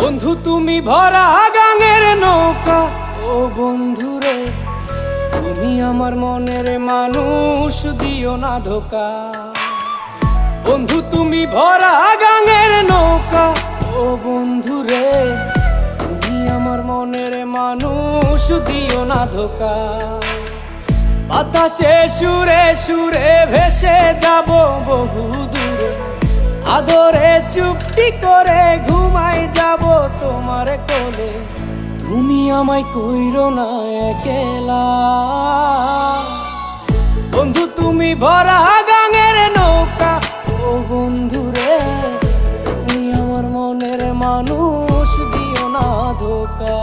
বন্ধু তুমি ভরা গাঙের নৌকা, ও বন্ধুরে তুমি আমার মনের মানুষ, দিও না ধোকা। বন্ধু তুমি ভরা গাঙের নৌকা, ও বন্ধুরে তুমি আমার মনের মানুষ, দিও না ধোকা। বাতাসে সুরে সুরে ভেসে যাব বহু দূরে, আদরে চুপটি করে ঘুমাই যাব তোমার কোলে। তুমি আমায় কইরো না একলা, বন্ধু তুমি ভরা গাঙের নৌকা, ও বন্ধুরে তুমি আমার মনের মানুষ, দিও না ধোকা।